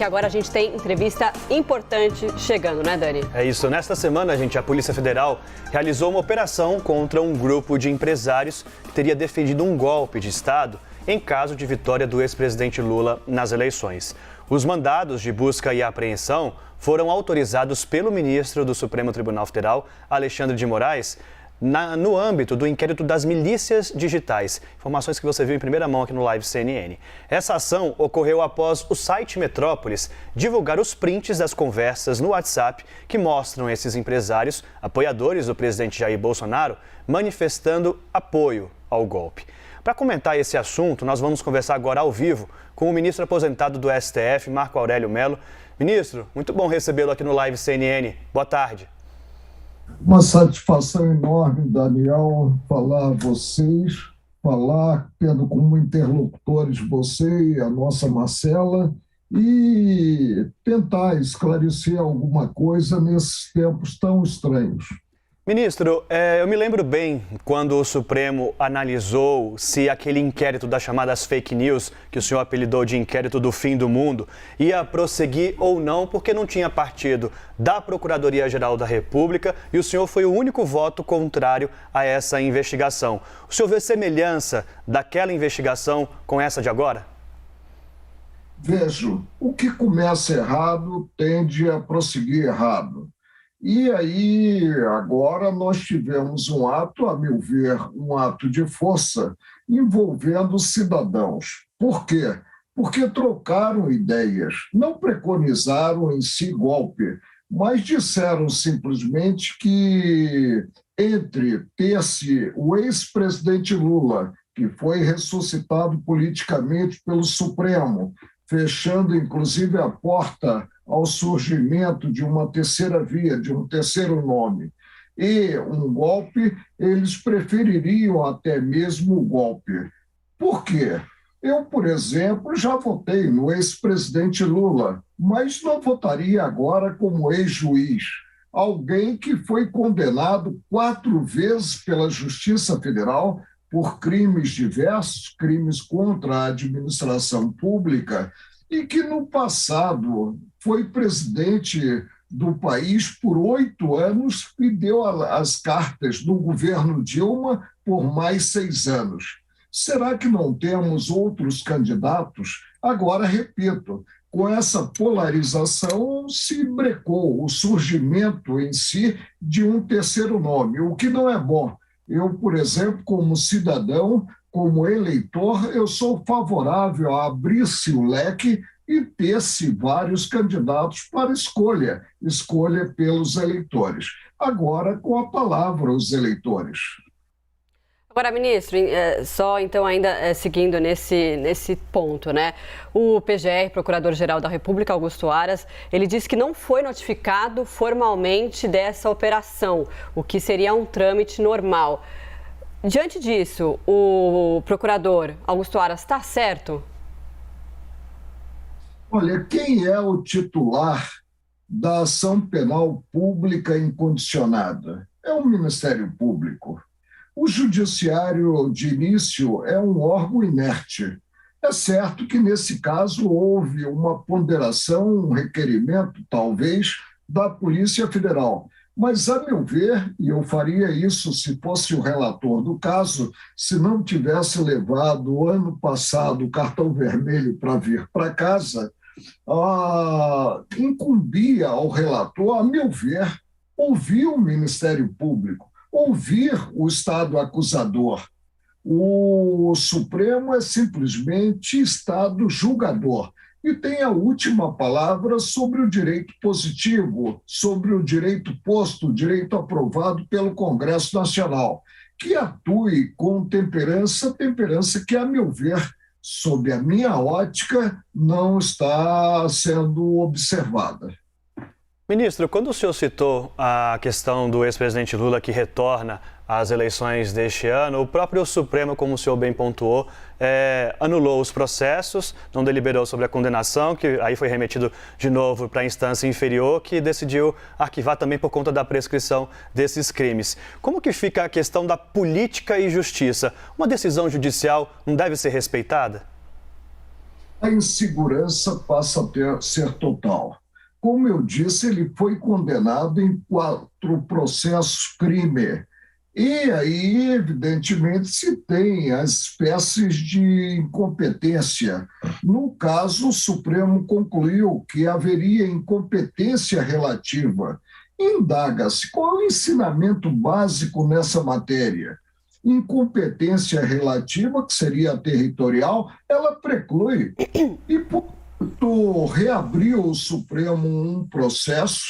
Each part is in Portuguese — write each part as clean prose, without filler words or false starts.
E agora a gente tem entrevista importante chegando, né, Dani? É isso. Nesta semana, a Polícia Federal realizou uma operação contra um grupo de empresários que teria defendido um golpe de Estado em caso de vitória do ex-presidente Lula nas eleições. Os mandados de busca e apreensão foram autorizados pelo ministro do Supremo Tribunal Federal, Alexandre de Moraes, no âmbito do inquérito das milícias digitais. Informações que você viu em primeira mão aqui no Live CNN. Essa ação ocorreu após o site Metrópolis divulgar os prints das conversas no WhatsApp que mostram esses empresários, apoiadores do presidente Jair Bolsonaro, manifestando apoio ao golpe. Para comentar esse assunto, nós vamos conversar agora ao vivo com o ministro aposentado do STF, Marco Aurélio Mello. Ministro, muito bom recebê-lo aqui no Live CNN. Boa tarde. Uma satisfação enorme, Daniel, falar a vocês, tendo como interlocutores você e a nossa Marcela e tentar esclarecer alguma coisa nesses tempos tão estranhos. Ministro, eu me lembro bem quando o Supremo analisou se aquele inquérito das chamadas fake news, que o senhor apelidou de inquérito do fim do mundo, ia prosseguir ou não, porque não tinha partido da Procuradoria-Geral da República e o senhor foi o único voto contrário a essa investigação. O senhor vê semelhança daquela investigação com essa de agora? Vejo, o que começa errado tende a prosseguir errado. E aí, agora, nós tivemos um ato, a meu ver, um ato de força envolvendo cidadãos. Por quê? Porque trocaram ideias, não preconizaram em si golpe, mas disseram simplesmente que entre ter-se o ex-presidente Lula, que foi ressuscitado politicamente pelo Supremo, fechando inclusive a porta ao surgimento de uma terceira via, de um terceiro nome, e um golpe, eles prefeririam até mesmo o golpe. Por quê? Eu, por exemplo, já votei no ex-presidente Lula, mas não votaria agora como ex-juiz. Alguém que foi condenado 4 vezes pela Justiça Federal por crimes diversos, crimes contra a administração pública, e que no passado foi presidente do país por 8 anos e deu as cartas do governo Dilma por mais 6 anos. Será que não temos outros candidatos? Agora, repito, com essa polarização se brecou o surgimento em si de um terceiro nome, o que não é bom. Eu, por exemplo, como cidadão, como eleitor, eu sou favorável a abrir-se o leque e ter-se vários candidatos para escolha pelos eleitores. Agora, com a palavra, os eleitores. Agora, ministro, só então ainda seguindo nesse ponto, né? O PGR, Procurador-Geral da República, Augusto Aras, ele disse que não foi notificado formalmente dessa operação, o que seria um trâmite normal. Diante disso, o procurador Augusto Aras está certo? Olha, quem é o titular da ação penal pública incondicionada? É o Ministério Público. O Judiciário, de início, é um órgão inerte. É certo que, nesse caso, houve uma ponderação, um requerimento, talvez, da Polícia Federal. Mas, a meu ver, e eu faria isso se fosse o relator do caso, se não tivesse levado ano passado o cartão vermelho para vir para casa, incumbia ao relator, a meu ver, ouvir o Ministério Público, ouvir o Estado acusador. O Supremo é simplesmente Estado julgador e tem a última palavra sobre o direito positivo, sobre o direito posto, o direito aprovado pelo Congresso Nacional, que atue com temperança que, a meu ver, sob a minha ótica, não está sendo observada. Ministro, quando o senhor citou a questão do ex-presidente Lula que retorna às eleições deste ano, o próprio Supremo, como o senhor bem pontuou, anulou os processos, não deliberou sobre a condenação, que aí foi remetido de novo para a instância inferior, que decidiu arquivar também por conta da prescrição desses crimes. Como que fica a questão da política e justiça? Uma decisão judicial não deve ser respeitada? a insegurança passa a ser total. Como eu disse, ele foi condenado em 4 processos crime. E aí, evidentemente, se tem as espécies de incompetência. No caso, o Supremo concluiu que haveria incompetência relativa. Indaga-se qual é o ensinamento básico nessa matéria. Incompetência relativa, que seria a territorial, ela preclui. E, portanto, reabriu o Supremo um processo,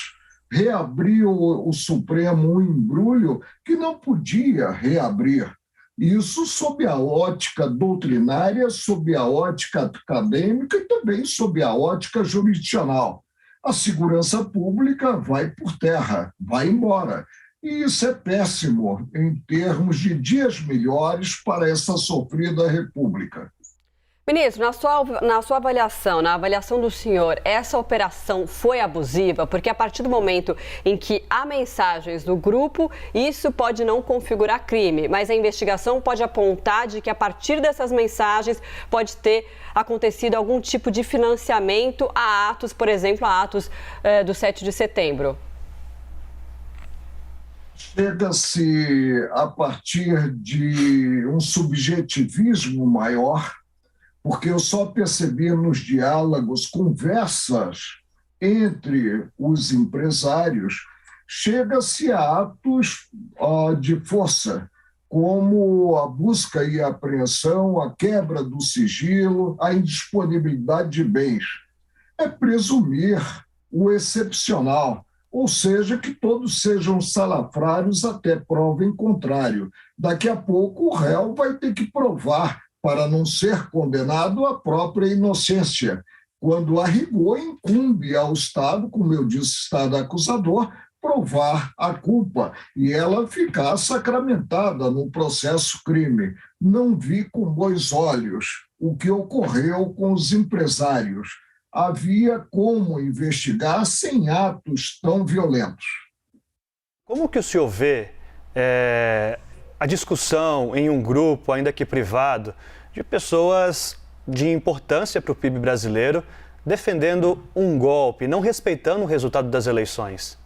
reabriu o Supremo um embrulho que não podia reabrir. Isso sob a ótica doutrinária, sob a ótica acadêmica e também sob a ótica jurisdicional. A segurança pública vai por terra, vai embora. E isso é péssimo em termos de dias melhores para essa sofrida república. Ministro, na sua avaliação, na avaliação do senhor, essa operação foi abusiva? Porque a partir do momento em que há mensagens do grupo, isso pode não configurar crime, mas a investigação pode apontar de que a partir dessas mensagens pode ter acontecido algum tipo de financiamento a atos, por exemplo, a atos do 7 de setembro. Chega-se a partir de um subjetivismo maior, porque eu só percebi nos diálogos, conversas entre os empresários, chega-se a atos de força, como a busca e a apreensão, a quebra do sigilo, a indisponibilidade de bens. É presumir o excepcional, ou seja, que todos sejam salafrários até prova em contrário. Daqui a pouco o réu vai ter que provar, para não ser condenado, a própria inocência, quando a rigor incumbe ao Estado, como eu disse, Estado acusador, provar a culpa e ela ficar sacramentada no processo crime. Não vi com bons olhos o que ocorreu com os empresários. Havia como investigar sem atos tão violentos. Como que o senhor vê a discussão em um grupo, ainda que privado, de pessoas de importância para o PIB brasileiro defendendo um golpe, não respeitando o resultado das eleições?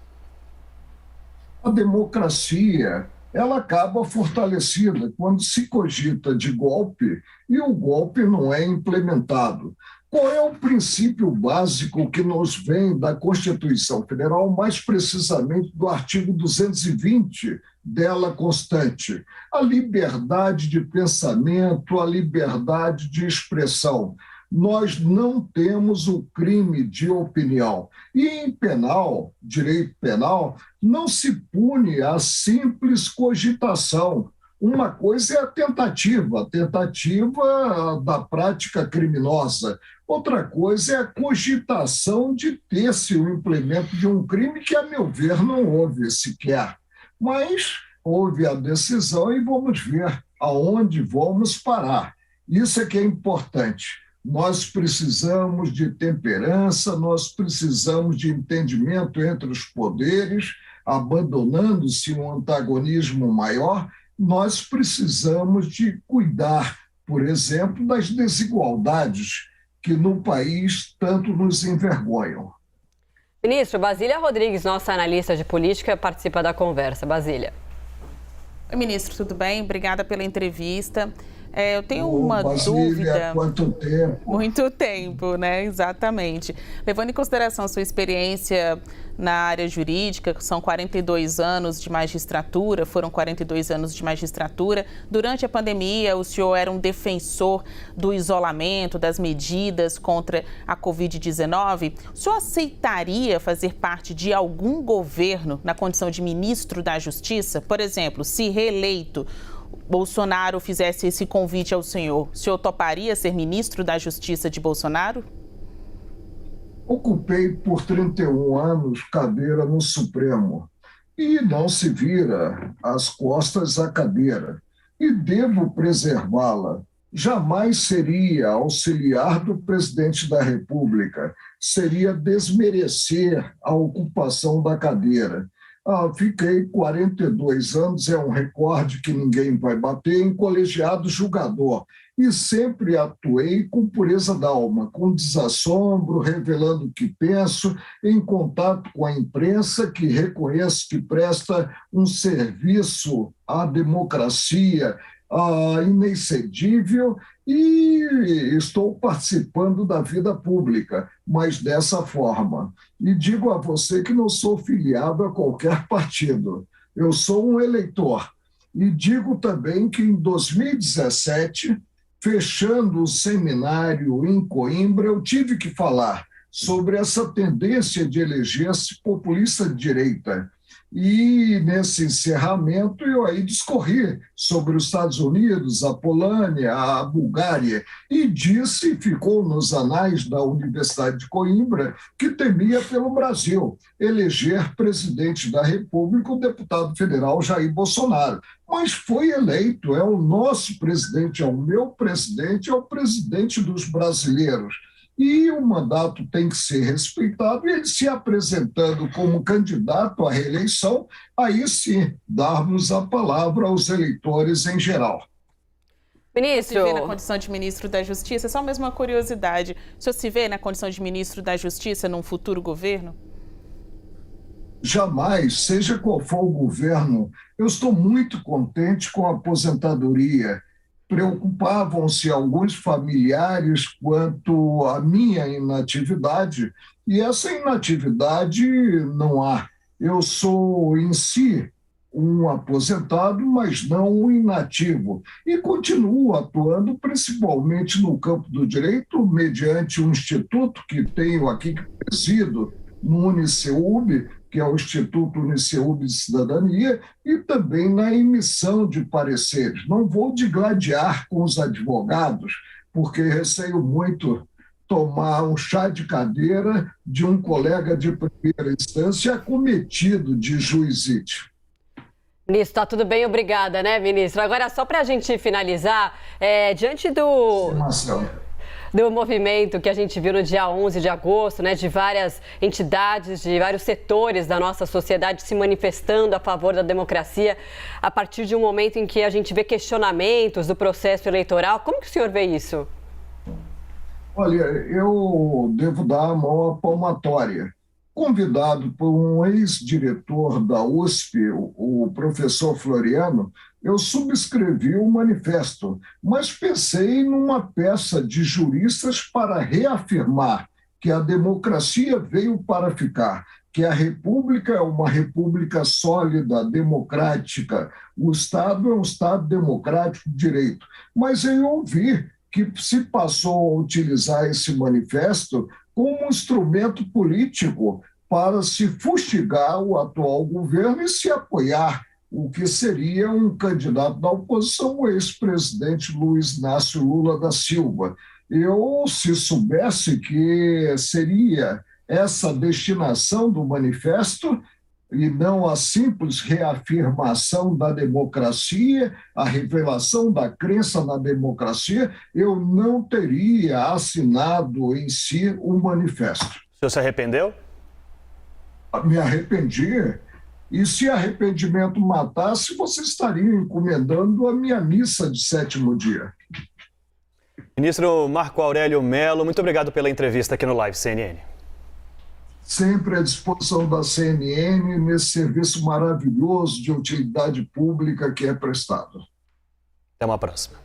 A democracia, ela acaba fortalecida quando se cogita de golpe e o golpe não é implementado. Qual é o princípio básico que nos vem da Constituição Federal, mais precisamente do artigo 220 dela constante? A liberdade de pensamento, a liberdade de expressão. Nós não temos o crime de opinião. E em penal, direito penal, não se pune a simples cogitação. Uma coisa é a tentativa da prática criminosa. Outra coisa é a cogitação de ter-se o implemento de um crime que, a meu ver, não houve sequer. Mas houve a decisão e vamos ver aonde vamos parar. Isso é que é importante. Nós precisamos de temperança, nós precisamos de entendimento entre os poderes, abandonando-se um antagonismo maior. Nós precisamos de cuidar, por exemplo, das desigualdades que no país tanto nos envergonham. Ministro, Basília Rodrigues, nossa analista de política, participa da conversa. Basília. Oi, ministro, tudo bem? Obrigada pela entrevista. Eu tenho uma Basília, dúvida. Quanto tempo? Muito tempo, né? Exatamente. Levando em consideração a sua experiência na área jurídica, são 42 anos de magistratura, foram 42 anos de magistratura. Durante a pandemia, o senhor era um defensor do isolamento, das medidas contra a Covid-19. O senhor aceitaria fazer parte de algum governo na condição de ministro da Justiça? Por exemplo, se reeleito, Bolsonaro fizesse esse convite ao senhor, o senhor toparia ser ministro da Justiça de Bolsonaro? Ocupei por 31 anos cadeira no Supremo e não se vira as costas à cadeira e devo preservá-la. Jamais seria auxiliar do presidente da República, seria desmerecer a ocupação da cadeira. Fiquei 42 anos, é um recorde que ninguém vai bater, em colegiado julgador. E sempre atuei com pureza d'alma, com desassombro, revelando o que penso, em contato com a imprensa, que reconheço que presta um serviço à democracia inexcedível, e estou participando da vida pública, mas dessa forma. E digo a você que não sou filiado a qualquer partido, eu sou um eleitor. E digo também que em 2017, fechando o seminário em Coimbra, eu tive que falar sobre essa tendência de eleger-se populista de direita. E, nesse encerramento, eu aí discorri sobre os Estados Unidos, a Polônia, a Bulgária, e disse, ficou nos anais da Universidade de Coimbra, que temia pelo Brasil eleger presidente da República o deputado federal Jair Bolsonaro. Mas foi eleito, é o nosso presidente, é o meu presidente, é o presidente dos brasileiros. E o mandato tem que ser respeitado, e ele se apresentando como candidato à reeleição, aí sim, darmos a palavra aos eleitores em geral. Ministro, se vê na condição de ministro da Justiça, só mesmo uma curiosidade, o senhor se vê na condição de ministro da Justiça num futuro governo? Jamais, seja qual for o governo, eu estou muito contente com a aposentadoria. Preocupavam-se alguns familiares quanto à minha inatividade, e essa inatividade não há. Eu sou, em si, um aposentado, mas não um inativo, e continuo atuando principalmente no campo do direito, mediante um instituto que tenho aqui, que presido, no Uniceub, que é o Instituto Uniceub de Cidadania, e também na emissão de pareceres. Não vou digladiar com os advogados, porque receio muito tomar um chá de cadeira de um colega de primeira instância acometido de juizite. Ministro, está tudo bem, obrigada, né, ministro? Agora, só para a gente finalizar, diante do movimento que a gente viu no dia 11 de agosto, né, de várias entidades, de vários setores da nossa sociedade se manifestando a favor da democracia, a partir de um momento em que a gente vê questionamentos do processo eleitoral, como que o senhor vê isso? Olha, eu devo dar a mão à palmatória. Convidado por um ex-diretor da USP, o professor Floriano, eu subscrevi o manifesto, mas pensei numa peça de juristas para reafirmar que a democracia veio para ficar, que a república é uma república sólida, democrática, o Estado é um Estado democrático de direito. Mas eu ouvi que se passou a utilizar esse manifesto como um instrumento político para se fustigar o atual governo e se apoiar o que seria um candidato da oposição, o ex-presidente Luiz Inácio Lula da Silva. Eu, se soubesse que seria essa destinação do manifesto, e não a simples reafirmação da democracia, a revelação da crença na democracia, eu não teria assinado em si o manifesto. O senhor se arrependeu? Me arrependi. E se arrependimento matasse, você estaria encomendando a minha missa de sétimo dia. Ministro Marco Aurélio Mello, muito obrigado pela entrevista aqui no Live CNN. Sempre à disposição da CNN nesse serviço maravilhoso de utilidade pública que é prestado. Até uma próxima.